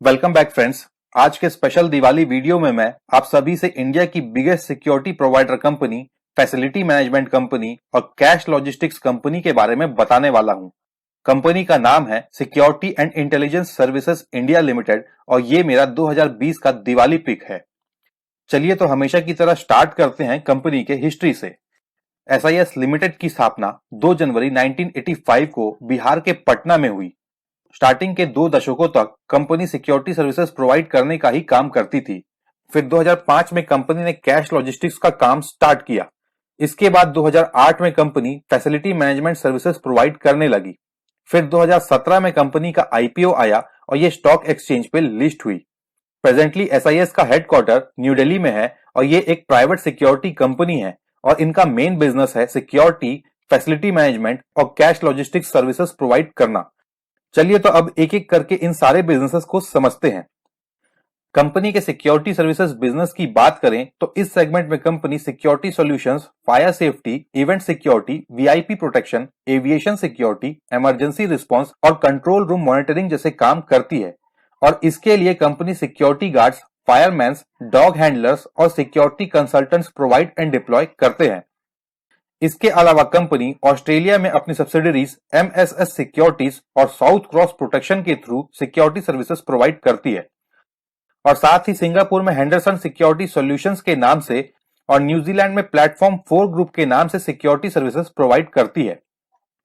Welcome back friends. आज के special Diwali video में मैं आप सभी से इंडिया की biggest security provider company, facility management company और कैश लॉजिस्टिक्स कंपनी के बारे में बताने वाला हूं। कंपनी का नाम है security and intelligence services India limited और ये मेरा 2020 का दिवाली पिक है। चलिए तो हमेशा की तरह स्टार्ट करते हैं कंपनी के हिस्ट्री से। एसआईएस लिमिटेड की स्थापना 2 जनवरी 1985 को बिहार के पटना में हुई। स्टार्टिंग के 2 दशकों तक कंपनी सिक्योरिटी सर्विसेज प्रोवाइड करने का ही काम करती थी। फिर 2005 में कंपनी ने कैश लॉजिस्टिक्स का काम स्टार्ट किया। इसके बाद 2008 में company facility management services provide करने लगी। फिर 2017 में कंपनी का आईपीओ आया और ये स्टॉक एक्सचेंज पे लिस्ट हुई। प्रेजेंटली एसआईएस का हेडक्वार्टर न्यू दिल्ली में है और ये एक प्राइवेट सिक्योरिटी कंपनी है और इनका मेन बिजनेस है सिक्योरिटी, फैसिलिटी मैनेजमेंट और कैश लॉजिस्टिक्स सर्विसेज प्रोवाइड करना। चलिए तो अब एक एक करके इन सारे बिजनेसेस को समझते हैं। कंपनी के सिक्योरिटी सर्विसेज बिजनेस की बात करें तो इस सेगमेंट में company security solutions, fire safety, event security, VIP protection, aviation security, emergency response और कंट्रोल रूम मॉनिटरिंग जैसे काम करती है और इसके लिए company security guards, firemans, dog handlers और security consultants provide and deploy करते हैं। इसके अलावा कंपनी ऑस्ट्रेलिया में अपनी सब्सिडरीज एमएसएस सिक्योरिटीज और साउथ क्रॉस प्रोटेक्शन के थ्रू सिक्योरिटी सर्विसेज प्रोवाइड करती है और साथ ही सिंगापुर में हेंडरसन सिक्योरिटी सॉल्यूशंस के नाम से और न्यूजीलैंड में प्लेटफॉर्म 4 ग्रुप के नाम से सिक्योरिटी सर्विसेज प्रोवाइड करती है।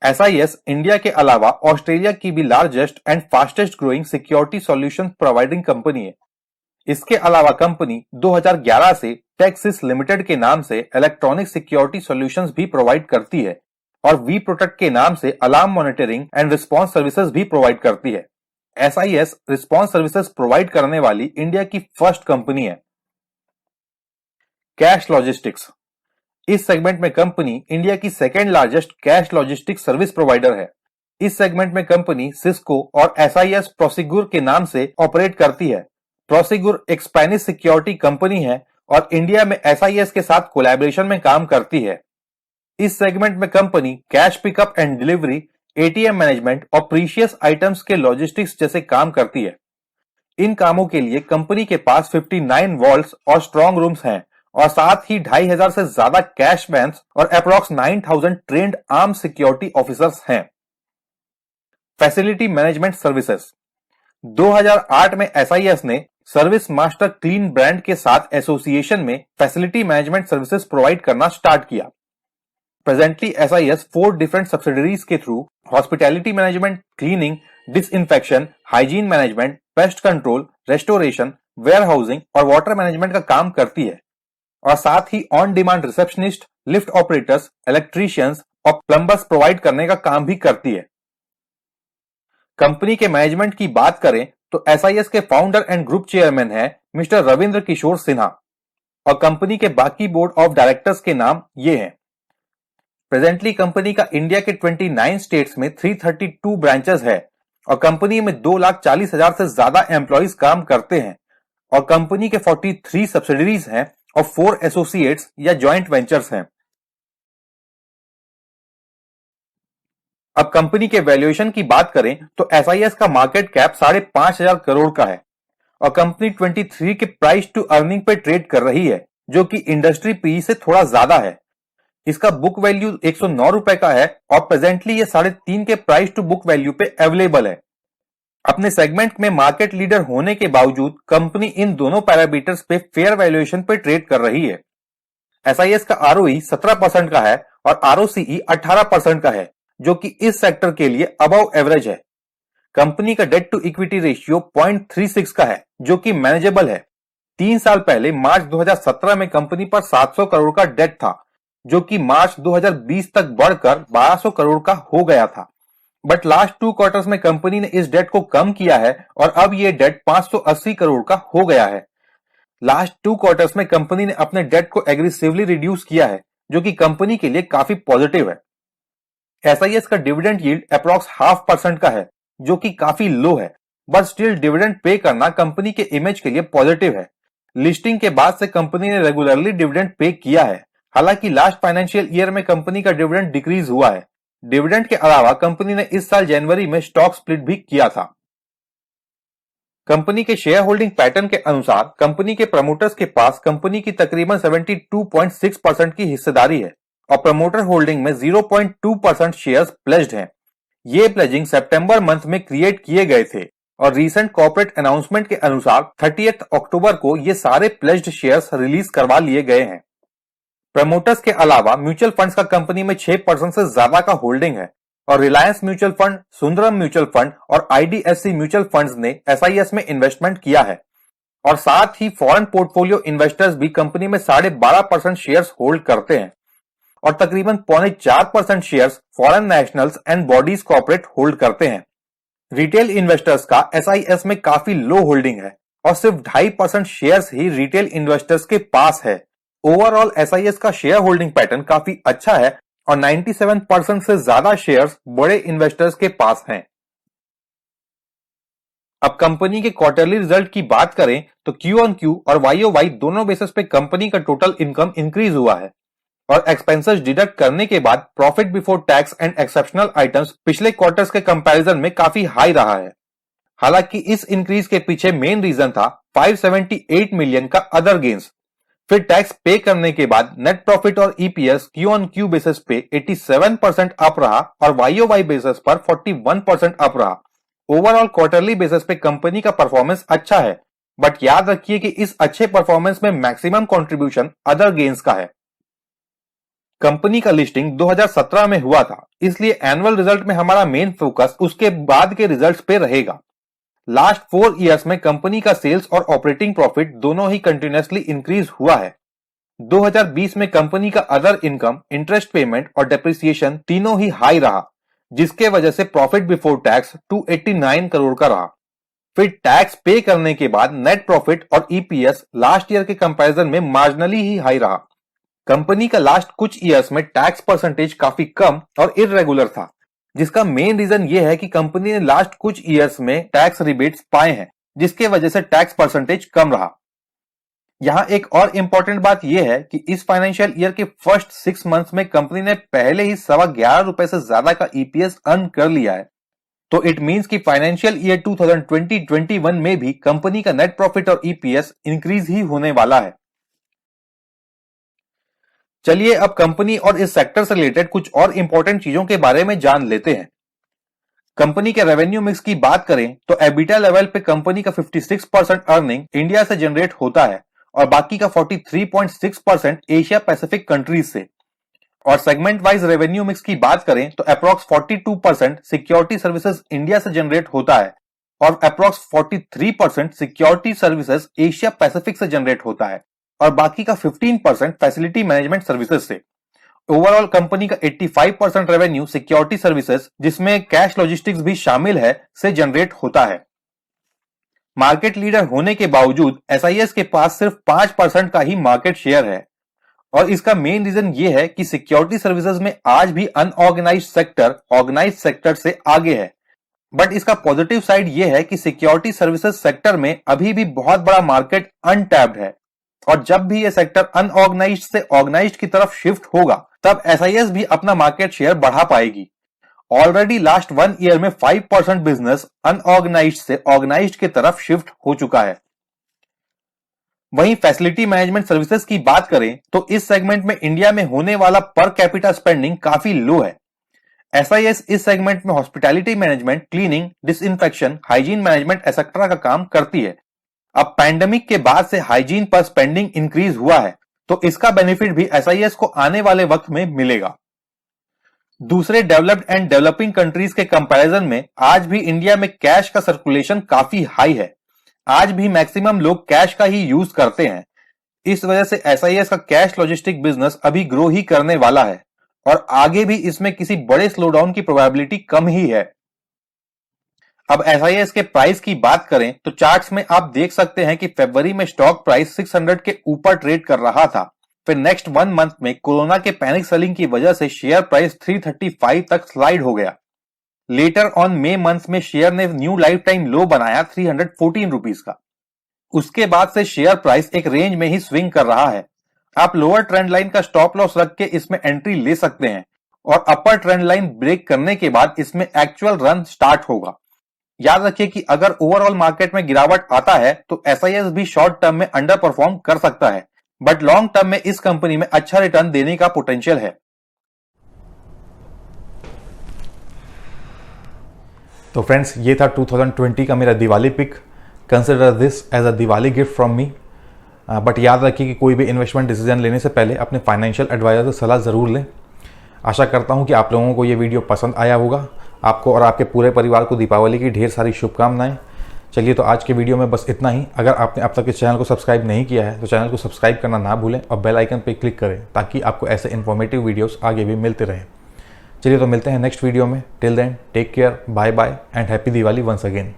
एसआईएस इंडिया के अलावा ऑस्ट्रेलिया की भी largest and fastest growing security solution providing company है। इसके अलावा कंपनी 2011 से टेक्सिस लिमिटेड के नाम से इलेक्ट्रॉनिक सिक्योरिटी सॉल्यूशंस भी प्रोवाइड करती है और वी प्रोटेक्ट के नाम से alarm monitoring and response services भी प्रोवाइड करती है। एसआईएस रिस्पांस सर्विसेज प्रोवाइड करने वाली इंडिया की फर्स्ट कंपनी है। कैश लॉजिस्टिक्स इस सेगमेंट में कंपनी इंडिया की second largest cash logistics service provider है। इस सेगमेंट में कंपनी सिस्को और एसआईएस प्रोसिग्योर के नाम से ऑपरेट करती है। प्रोसिग्योर एक स्पेनिश सिक्योरिटी कंपनी है और इंडिया में एसआईएस के साथ कोलैबोरेशन में काम करती है। इस सेगमेंट में company cash pickup and delivery, ATM management और प्रीशियस आइटम्स के लॉजिस्टिक्स जैसे काम करती है। इन कामों के लिए कंपनी के पास 59 वॉल्ट्स और स्ट्रॉन्ग रूम्स हैं और साथ ही 2500 से ज्यादा कैश वैन्स और approx 9000 trained arm security officers हैं। फैसिलिटी मैनेजमेंट सर्विसेज 2008 में एसआईएस ने सर्विस मास्टर क्लीन ब्रांड के साथ एसोसिएशन में फैसिलिटी मैनेजमेंट सर्विसेज प्रोवाइड करना स्टार्ट किया। प्रेजेंटली एसआईएस 4 डिफरेंट सब्सिडरीज के through hospitality management, cleaning, disinfection, hygiene management, pest control, restoration, warehousing और वाटर मैनेजमेंट का काम करती है और साथ ही on demand receptionist, lift operators, electricians और प्लम्बर्स प्रोवाइड करने का काम भी करती है। कंपनी के मैनेजमेंट की बात करें तो एसआईएस के फाउंडर एंड ग्रुप चेयरमैन है मिस्टर रविंद्र किशोर सिन्हा और कंपनी के बाकी बोर्ड ऑफ डायरेक्टर्स के नाम ये हैं। प्रेजेंटली कंपनी का इंडिया के 29 स्टेट्स में 332 ब्रांचेस है और कंपनी में 2,40,000 से ज्यादा एम्प्लॉइज काम करते हैं और कंपनी के 43 सब्सिडरीज हैं और 4 एसोसिएट्स या जॉइंट वेंचर्स हैं। अब कंपनी के वैल्यूएशन की बात करें तो एसआईएस का मार्केट कैप 5,500 करोड़ का है और कंपनी 23 के प्राइस टू अर्निंग पे ट्रेड कर रही है जो कि इंडस्ट्री पी से थोड़ा ज्यादा है। इसका बुक वैल्यू 109 रुपए का है और प्रेजेंटली ये 3.5 के प्राइस टू बुक वैल्यू पे अवेलेबल है। अपने सेगमेंट में मार्केट लीडर होने के बावजूद कंपनी इन दोनों पैरामीटर्स पे फेयर वैल्यूएशन पे ट्रेड कर रही है। एसआईएस का आरओई 17% का है और आरओसीई 18% का है जो कि इस सेक्टर के लिए अबव एवरेज है। कंपनी का डेट टू इक्विटी रेशियो 0.36 का है जो कि मैनेजेबल है। 3 साल पहले मार्च 2017 में कंपनी पर 700 करोड़ का डेट था जो कि मार्च 2020 तक बढ़कर 1200 करोड़ का हो गया था। बट लास्ट 2 क्वार्टर्स में कंपनी ने इस डेट को कम किया है और अब ये डेट 580 करोड़ का हो गया है। लास्ट 2 क्वार्टर्स में कंपनी ने अपने डेट को एग्रेसिवली रिड्यूस किया है जो कि कंपनी के लिए काफी पॉजिटिव है। एसआईएस का डिविडेंड यील्ड अप्रॉक्स 0.5% का है जो कि काफी लो है बट स्टिल डिविडेंड पे करना कंपनी के इमेज के लिए पॉजिटिव है। लिस्टिंग के बाद से कंपनी ने रेगुलरली डिविडेंड पे किया है। हालांकि लास्ट फाइनेंशियल ईयर में कंपनी का डिविडेंड डिक्रीज हुआ है। डिविडेंड के अलावा कंपनी ने इस साल जनवरी में स्टॉक स्प्लिट भी किया था। कंपनी के शेयर होल्डिंग पैटर्न के अनुसार कंपनी के प्रमोटर्स के पास कंपनी की तकरीबन 72.6% की हिस्सेदारी है और प्रमोटर होल्डिंग में 0.2% शेयर्स प्लेज्ड हैं। ये प्लेजिंग सितंबर मंथ में क्रिएट किए गए थे और रीसेंट कॉर्पोरेट अनाउंसमेंट के अनुसार 30 अक्टूबर को ये सारे प्लेज्ड शेयर्स रिलीज करवा लिए गए हैं। प्रमोटर्स के अलावा म्यूचुअल फंड्स का कंपनी में 6% से ज्यादा का होल्डिंग है और Reliance mutual fund, Sundaram mutual fund और आईडीएफसी म्यूचुअल फंड्स ने एसआईएस में इन्वेस्टमेंट किया है और साथ ही फॉरेन पोर्टफोलियो इन्वेस्टर्स भी कंपनी में 12.5% शेयर्स होल्ड करते हैं और तकरीबन 0.4% shares foreign nationals and bodies corporate hold करते हैं। रिटेल इन्वेस्टर्स का एसआईएस में काफी लो होल्डिंग है और सिर्फ 2.5% शेयर्स ही रिटेल इन्वेस्टर्स के पास है। ओवरऑल एसआईएस का शेयर होल्डिंग पैटर्न काफी अच्छा है और 97% से ज्यादा शेयर्स बड़े इन्वेस्टर्स के पास हैं। अब कंपनी के क्वार्टरली रिजल्ट की बात करें तो क्यू ऑन क्यू और वाई ओ वाई दोनों बेसिस पे कंपनी का टोटल इनकम इंक्रीज हुआ है और एक्सपेंसेस डिडक्ट करने के बाद profit before tax and exceptional items पिछले क्वार्टर्स के कंपैरिजन में काफी हाई रहा है। हालांकि इस इंक्रीज के पीछे मेन रीजन था 578 मिलियन का अदर गेन्स। फिर टैक्स पे करने के बाद नेट प्रॉफिट और EPS Q on Q basis पे 87% अप रहा और वाईओवाई बेसिस पर 41% अप रहा। ओवरऑल क्वार्टरली बेसिस पे कंपनी का परफॉर्मेंस अच्छा है, बट याद रखिए कि इस अच्छे परफॉर्मेंस में मैक्सिमम कंट्रीब्यूशन अदर गेन्स का है। कंपनी का लिस्टिंग 2017 में हुआ था, इसलिए एनुअल रिजल्ट में हमारा मेन फोकस उसके बाद के रिजल्ट्स पे रहेगा। लास्ट 4 इयर्स में कंपनी का सेल्स और ऑपरेटिंग प्रॉफिट दोनों ही कंटिन्यूअसली इंक्रीज हुआ है। 2020 में कंपनी का अदर इनकम, इंटरेस्ट पेमेंट और डेप्रिसिएशन तीनों ही हाई रहा, जिसके वजह से प्रॉफिट बिफोर टैक्स 289 करोड़ का रहा। फिर टैक्स पे करने के बाद नेट प्रॉफिट और ईपीएस लास्ट ईयर के कंपैरिजन में मार्जिनली ही हाई रहा। कंपनी का लास्ट कुछ इयर्स में टैक्स परसेंटेज काफी कम और इररेगुलर था, जिसका मेन रीजन यह है कि कंपनी ने लास्ट कुछ इयर्स में टैक्स रिबेट्स पाए हैं, जिसके वजह से टैक्स परसेंटेज कम रहा। यहां एक और इंपॉर्टेंट बात यह है कि इस फाइनेंशियल ईयर के फर्स्ट 6 मंथ्स में कंपनी ने पहले ही ₹11.25 से ज्यादा का ईपीएस अर्न कर लिया है। तो इट मींस कि फाइनेंशियल ईयर 2020-21 में भी कंपनी का नेट प्रॉफिट और ईपीएस इंक्रीज ही होने वाला है। चलिए अब कंपनी और इस सेक्टर से रिलेटेड कुछ और इंपॉर्टेंट चीजों के बारे में जान लेते हैं। कंपनी के रेवेन्यू मिक्स की बात करें तो एबिटा लेवल पे कंपनी का 56% अर्निंग इंडिया से जनरेट होता है और बाकी का 43.6% एशिया पैसिफिक कंट्रीज से। और सेगमेंट वाइज रेवेन्यू मिक्स की बात करें तो अप्रॉक्स 42% सिक्योरिटी सर्विसेज इंडिया से जनरेट होता है और approx 43% security services Asia Pacific से जनरेट होता है और बाकी का 15% फैसिलिटी मैनेजमेंट सर्विसेज से। ओवरऑल कंपनी का 85% रेवेन्यू सिक्योरिटी सर्विसेज, जिसमें कैश लॉजिस्टिक्स भी शामिल है, से जनरेट होता है। मार्केट लीडर होने के बावजूद एसआईएस के पास सिर्फ 5% का ही मार्केट शेयर है और इसका मेन रीजन ये है कि सिक्योरिटी सर्विसेज में आज भी अनऑर्गेनाइज्ड सेक्टर ऑर्गेनाइज्ड सेक्टर से आगे है। बट इसका पॉजिटिव साइड ये है कि सिक्योरिटी सर्विसेज सेक्टर में अभी भी बहुत बड़ा मार्केट अनटैप्ड है और जब भी ये सेक्टर अनऑर्गेनाइज्ड से ऑर्गेनाइज्ड की तरफ शिफ्ट होगा तब एसआईएस भी अपना मार्केट शेयर बढ़ा पाएगी। ऑलरेडी लास्ट 1 ईयर में 5% बिजनेस अनऑर्गेनाइज्ड से ऑर्गेनाइज्ड की तरफ शिफ्ट हो चुका है। वहीं फैसिलिटी मैनेजमेंट सर्विसेज की बात करें तो इस सेगमेंट में इंडिया में होने वाला पर कैपिटा स्पेंडिंग काफी लो है। एसआईएस इस सेगमेंट में hospitality management, cleaning, disinfection, hygiene management etcetera का काम करती है। अब पैंडेमिक के बाद से हाइजीन पर स्पेंडिंग इंक्रीज हुआ है, तो इसका बेनिफिट भी एसआईएस को आने वाले वक्त में मिलेगा। दूसरे डेवलप्ड एंड डेवलपिंग कंट्रीज के कंपैरिजन में आज भी इंडिया में कैश का सर्कुलेशन काफी हाई है। आज भी मैक्सिमम लोग कैश का ही यूज करते हैं। इस वजह से एसआईएस का कैश लॉजिस्टिक बिजनेस अभी ग्रो ही करने वाला है और आगे भी इसमें किसी बड़े स्लोडाउन की प्रोबेबिलिटी कम ही है। अब एसआईएस के प्राइस की बात करें तो चार्ट्स में आप देख सकते हैं कि फरवरी में स्टॉक प्राइस 600 के ऊपर ट्रेड कर रहा था। फिर नेक्स्ट 1 मंथ में कोरोना के पैनिक सेलिंग की वजह से शेयर प्राइस 335 तक स्लाइड हो गया। लेटर ऑन मई मंथ में शेयर ने न्यू लाइफ टाइम लो बनाया 314 रुपीज का। उसके बाद से शेयर प्राइस एक रेंज में ही स्विंग कर रहा है। आप लोअर ट्रेंड लाइन का स्टॉप लॉस रख के इसमें एंट्री ले सकते हैं और अपर ट्रेंड लाइन ब्रेक करने के बाद इसमें एक्चुअल रन स्टार्ट होगा। याद रखिए कि अगर ओवरऑल मार्केट में गिरावट आता है तो एसआईएस भी शॉर्ट टर्म में अंडर परफॉर्म कर सकता है, बट लॉन्ग टर्म में इस कंपनी में अच्छा रिटर्न देने का पोटेंशियल है। तो फ्रेंड्स, ये था 2020 का मेरा Diwali pic. Consider this as a Diwali gift from me. But याद रखिए कि कोई भी इन्वेस्टमेंट डिसीजन लेने से पहले अपने फाइनेंशियल एडवाइजर से सलाह ज़रूर लें। आशा करता हूँ कि आप लोगों को ये वीडियो पसंद आया होगा। आपको और आपके पूरे परिवार को दीपावली की ढेर सारी शुभकामनाएं। चलिए, तो आज के वीडियो में बस इतना ही। अगर आपने अब तक इस चैनल को सब्सक्राइब नहीं किया है तो चैनल को सब्सक्राइब करना ना भूलें और बेल आइकन पर क्लिक करें ताकि आपको ऐसे इन्फॉर्मेटिव वीडियोस आगे भी मिलते रहें। चलिए, तो मिलते हैं नेक्स्ट वीडियो में। Till then, take care, bye bye and happy Diwali once again.